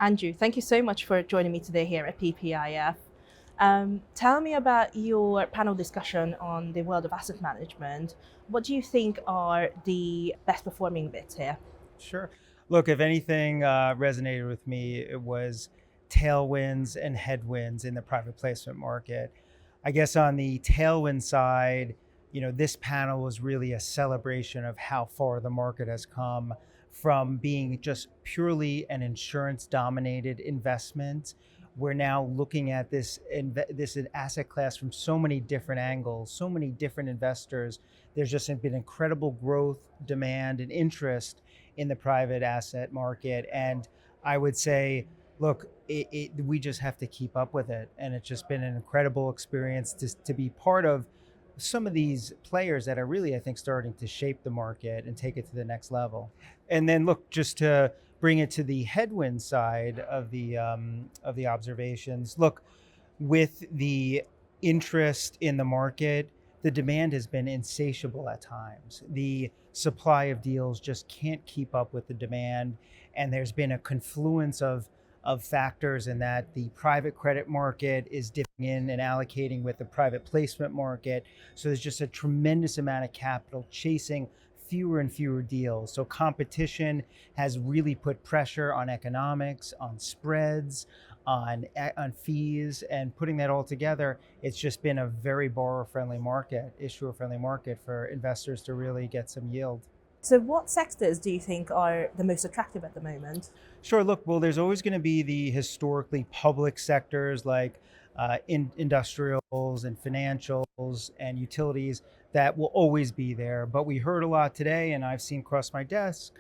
Andrew, thank you so much for joining me today here at PPIF. Tell me about your panel discussion on the world of asset management. What do you think are the best performing bits here? Sure. Look, if anything resonated with me, it was tailwinds and headwinds in the private placement market. I guess on the tailwind side, this panel was really a celebration of how far the market has come from being just purely an insurance dominated investment. We're now looking at this asset class from so many different angles, so many different investors. There's just been incredible growth, demand, and interest in the private asset market. And I would say, look, we just have to keep up with it. And it's just been an incredible experience to be part of some of these players that are really, I think, starting to shape the market and take it to the next level. And then, look, just to bring it to the headwind side of the observations, look, with the interest in the market, the demand has been insatiable at times. The supply of deals just can't keep up with the demand. And there's been a confluence of factors in that the private credit market is dipping in and allocating with the private placement market. So there's just a tremendous amount of capital chasing fewer and fewer deals. So competition has really put pressure on economics, on spreads, on fees, and putting that all together, it's just been a very borrower-friendly market, issuer-friendly market for investors to really get some yield. So, what sectors do you think are the most attractive at the moment? Sure. Look, well, there's always going to be the historically public sectors like industrials and financials and utilities that will always be there. But we heard a lot today, and I've seen across my desk,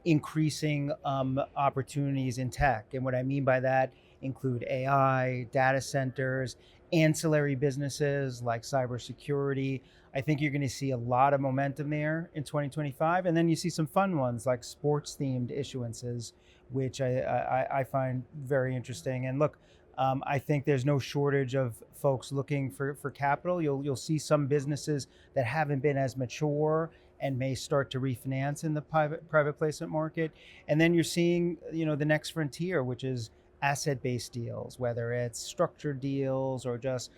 increasing opportunities in tech. And what I mean by that include AI, data centers, ancillary businesses like cybersecurity. I think you're going to see a lot of momentum there in 2025. And then you see some fun ones like sports themed issuances, which I find very interesting. And look, I think there's no shortage of folks looking for capital. You'll see some businesses that haven't been as mature and may start to refinance in the private placement market. And then you're seeing, the next frontier, which is asset-based deals, whether it's structured deals or just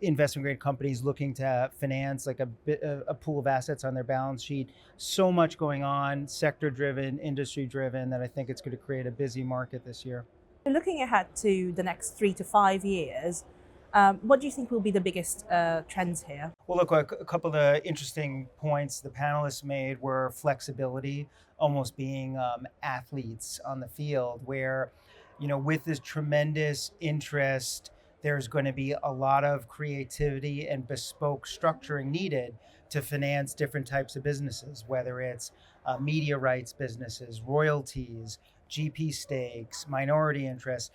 investment grade companies looking to finance like a pool of assets on their balance sheet. So much going on, sector driven, industry driven, that I think it's going to create a busy market this year. Looking ahead to the next 3 to 5 years, what do you think will be the biggest trends here? Well, look, a couple of the interesting points the panelists made were flexibility, almost being athletes on the field, where, with this tremendous interest, there's going to be a lot of creativity and bespoke structuring needed to finance different types of businesses, whether it's media rights businesses, royalties, GP stakes, minority interests.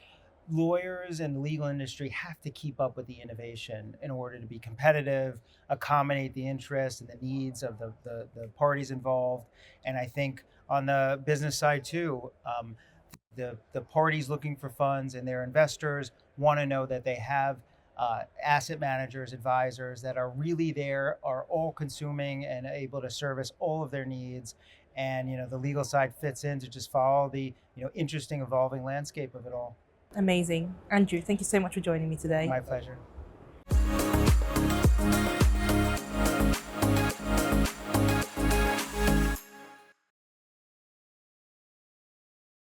Lawyers and the legal industry have to keep up with the innovation in order to be competitive, accommodate the interests and the needs of the parties involved. And I think on the business side too, the parties looking for funds and their investors want to know that they have asset managers, advisors that are really there, are all consuming and able to service all of their needs. And the legal side fits in to just follow the interesting evolving landscape of it all. Amazing. Andrew, thank you so much for joining me today. My pleasure.